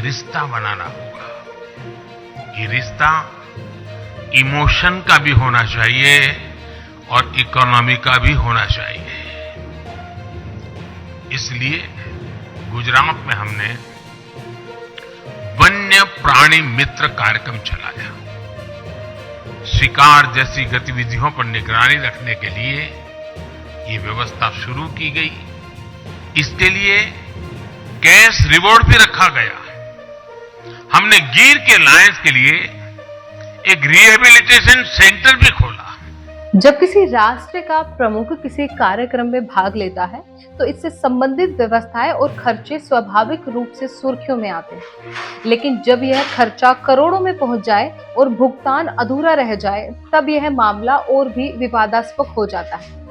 रिश्ता बनाना होगा। ये रिश्ता इमोशन का भी होना चाहिए और इकोनॉमी का भी होना चाहिए। इसलिए गुजरात में हमने वन्य प्राणी मित्र कार्यक्रम चलाया। शिकार जैसी गतिविधियों पर निगरानी रखने के लिए ये व्यवस्था शुरू की गई। इसके लिए कैश रिवॉर्ड भी रखा गया। हमने गिर के लायंस के लिए एक रिहेबिलिटेशन सेंटर भी खोला। जब किसी राष्ट्र का प्रमुख किसी कार्यक्रम में भाग लेता है तो इससे संबंधित व्यवस्थाएं और खर्चे स्वाभाविक रूप से सुर्खियों में आते हैं। लेकिन जब यह खर्चा करोड़ों में पहुंच जाए और भुगतान अधूरा रह जाए तब यह मामला और भी विवादास्पद हो जाता है।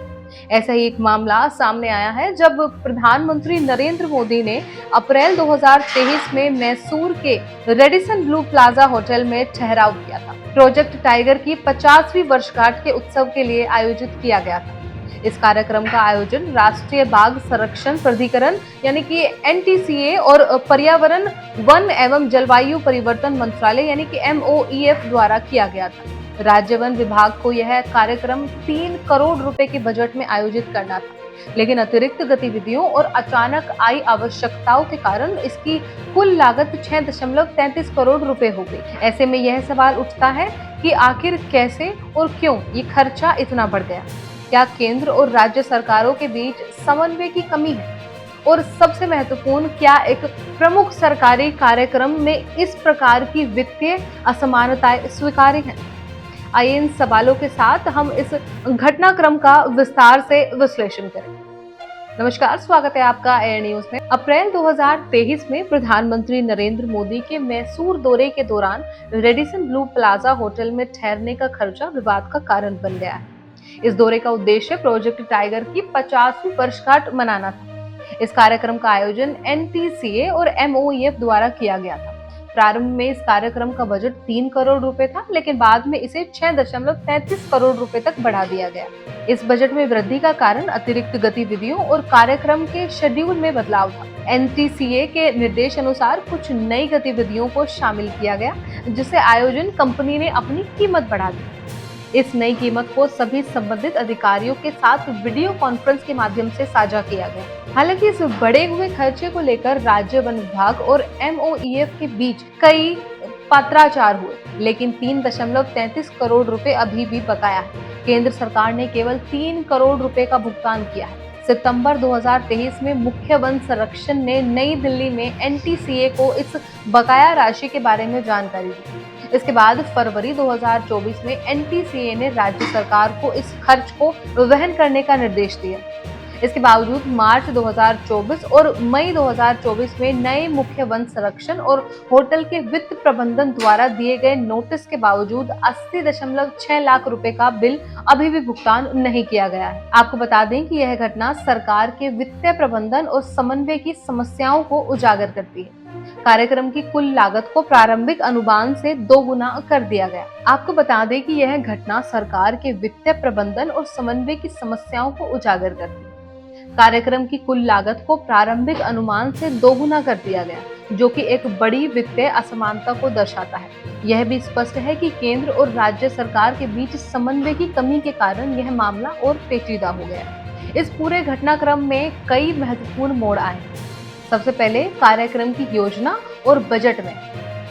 ऐसा ही एक मामला सामने आया है जब प्रधानमंत्री नरेंद्र मोदी ने अप्रैल 2023 में मैसूर के रेडिसन ब्लू प्लाजा होटल में ठहराव किया था। प्रोजेक्ट टाइगर की 50वीं वर्षगांठ के उत्सव के लिए आयोजित किया गया था। इस कार्यक्रम का आयोजन राष्ट्रीय बाघ संरक्षण प्राधिकरण यानी कि NTCA और पर्यावरण, वन एवं जलवायु परिवर्तन मंत्रालय यानी कि MOEF द्वारा किया गया था। राज्य वन विभाग को यह कार्यक्रम 3 करोड़ रुपए के बजट में आयोजित करना था, लेकिन अतिरिक्त गतिविधियों और अचानक आई आवश्यकताओं के कारण इसकी कुल लागत 6.33 करोड़ रुपए हो गई। ऐसे में यह सवाल उठता है कि आखिर कैसे और क्यों ये खर्चा इतना बढ़ गया? क्या केंद्र और राज्य सरकारों के बीच समन्वय की कमी है? और सबसे महत्वपूर्ण, क्या एक प्रमुख सरकारी कार्यक्रम में इस प्रकार की वित्तीय असमानताएं स्वीकार्य हैं? आइए इन सवालों के साथ हम इस घटनाक्रम का विस्तार से विश्लेषण करें। नमस्कार, स्वागत है आपका एयर न्यूज में। अप्रैल 2023 में प्रधानमंत्री नरेंद्र मोदी के मैसूर दौरे के दौरान रेडिसन ब्लू प्लाजा होटल में ठहरने का खर्चा विवाद का कारण बन गया है। इस दौरे का उद्देश्य प्रोजेक्ट टाइगर की 50वीं वर्षगांठ मनाना था। इस कार्यक्रम का आयोजन NTCA और MOEF द्वारा किया गया था। प्रारंभ में इस कार्यक्रम का बजट 3 करोड़ रुपए था, लेकिन बाद में इसे 6.33 करोड़ रुपए तक बढ़ा दिया गया। इस बजट में वृद्धि का कारण अतिरिक्त गतिविधियों और कार्यक्रम के शेड्यूल में बदलाव था। NTCA के निर्देश अनुसार कुछ नई गतिविधियों को शामिल किया गया, जिससे आयोजन कंपनी ने अपनी कीमत बढ़ा दी। इस नई कीमत को सभी संबंधित अधिकारियों के साथ वीडियो कॉन्फ्रेंस के माध्यम से साझा किया गया। हालांकि इस बढ़े हुए खर्चे को लेकर राज्य वन विभाग और MOEF के बीच कई पत्राचार हुए, लेकिन 3.33 करोड़ रुपए अभी भी बकाया है। केंद्र सरकार ने केवल 3 करोड़ रुपए का भुगतान किया है। सितंबर 2023 में मुख्य वन संरक्षण ने नई दिल्ली में NTCA को इस बकाया राशि के बारे में जानकारी दी। इसके बाद फरवरी 2024 में NTCA ने राज्य सरकार को इस खर्च को वहन करने का निर्देश दिया। इसके बावजूद मार्च 2024 और मई 2024 में नए मुख्य वन संरक्षण और होटल के वित्त प्रबंधन द्वारा दिए गए नोटिस के बावजूद 80.6 लाख रुपए का बिल अभी भी भुगतान नहीं किया गया है। आपको बता दें कि यह घटना सरकार के वित्तीय प्रबंधन और समन्वय की समस्याओं को उजागर करती है। कार्यक्रम की कुल लागत को प्रारंभिक अनुमान से 2 गुना कर दिया गया। आपको बता दें कि यह घटना सरकार के वित्तीय प्रबंधन और समन्वय की समस्याओं को उजागर करती है। कार्यक्रम की कुल लागत को प्रारंभिक अनुमान से 2 गुना कर दिया गया, जो कि एक बड़ी वित्तीय असमानता को दर्शाता है। यह भी स्पष्ट है कि केंद्र और राज्य सरकार के बीच समन्वय की कमी के कारण यह मामला और पेचीदा हो गया। इस पूरे घटनाक्रम में कई महत्वपूर्ण मोड़ आए। सबसे पहले कार्यक्रम की योजना और बजट में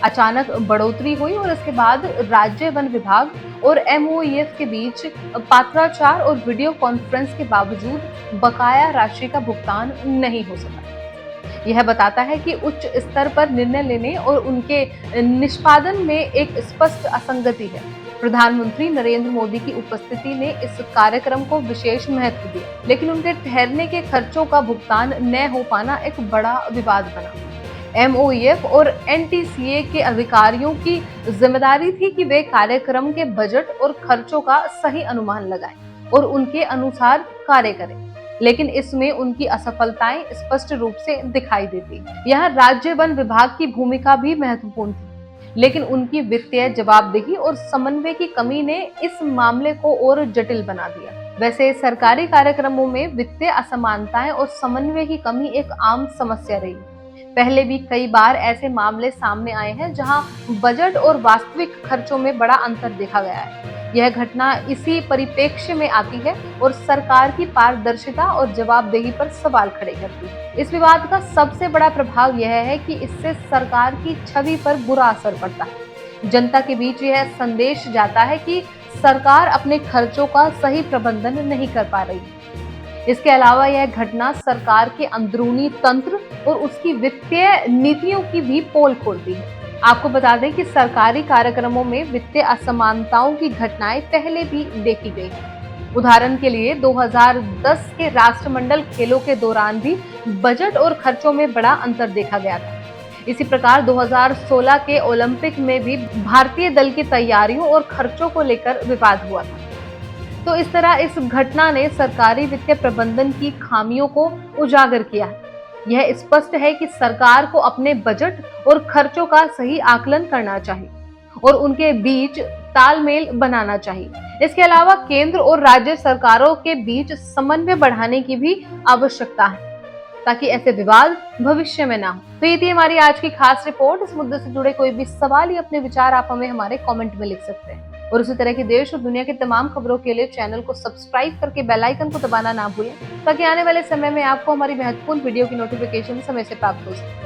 अचानक बढ़ोतरी हुई और इसके बाद राज्य वन विभाग और MOEF के बीच पत्राचार और वीडियो कॉन्फ्रेंस के बावजूद बकाया राशि का भुगतान नहीं हो सका। यह बताता है कि उच्च स्तर पर निर्णय लेने और उनके निष्पादन में एक स्पष्ट असंगति है। प्रधानमंत्री नरेंद्र मोदी की उपस्थिति ने इस कार्यक्रम को विशेष महत्व दिया, लेकिन उनके ठहरने के खर्चों का भुगतान न हो पाना एक बड़ा विवाद बना। MOEF और NTCA के अधिकारियों की जिम्मेदारी थी कि वे कार्यक्रम के बजट और खर्चों का सही अनुमान लगाएं और उनके अनुसार कार्य करें, लेकिन इसमें उनकी असफलताएं स्पष्ट रूप से दिखाई देती। यहाँ राज्य वन विभाग की भूमिका भी महत्वपूर्ण थी, लेकिन उनकी वित्तीय जवाबदेही और समन्वय की कमी ने इस मामले को और जटिल बना दिया। वैसे सरकारी कार्यक्रमों में वित्तीय असमानताएं और समन्वय की कमी एक आम समस्या रही। पहले भी कई बार ऐसे मामले सामने आए हैं जहां बजट और वास्तविक खर्चों में बड़ा अंतर देखा गया है। यह घटना इसी परिप्रेक्ष्य में आती है और सरकार की पारदर्शिता और जवाबदेही पर सवाल खड़े करती है। इस विवाद का सबसे बड़ा प्रभाव यह है कि इससे सरकार की छवि पर बुरा असर पड़ता है। जनता के बीच यह संदेश जाता है कि सरकार अपने खर्चों का सही प्रबंधन नहीं कर पा रही। इसके अलावा यह घटना सरकार के अंदरूनी तंत्र और उसकी वित्तीय नीतियों की भी पोल खोलती है। आपको बता दें कि सरकारी कार्यक्रमों में वित्तीय असमानताओं की घटनाएं पहले भी देखी गई हैं। उदाहरण के लिए 2010 के राष्ट्रमंडल खेलों के दौरान भी बजट और खर्चों में बड़ा अंतर देखा गया था। इसी प्रकार 2016 के ओलंपिक में भी भारतीय दल की तैयारियों और खर्चों को लेकर विवाद हुआ था। तो इस तरह इस घटना ने सरकारी वित्तीय प्रबंधन की खामियों को उजागर किया है। यह स्पष्ट है कि सरकार को अपने बजट और खर्चों का सही आकलन करना चाहिए और उनके बीच तालमेल बनाना चाहिए। इसके अलावा केंद्र और राज्य सरकारों के बीच समन्वय बढ़ाने की भी आवश्यकता है ताकि ऐसे विवाद भविष्य में ना हो। तो ये थी हमारी आज की खास रिपोर्ट। इस मुद्दे से जुड़े कोई भी सवाल या अपने विचार आप हमें हमारे कमेंट में लिख सकते हैं और उसी तरह की देश और दुनिया की तमाम खबरों के लिए चैनल को सब्सक्राइब करके बेल आइकन को दबाना ना भूलें ताकि आने वाले समय में आपको हमारी महत्वपूर्ण वीडियो की नोटिफिकेशन समय से प्राप्त हो सके।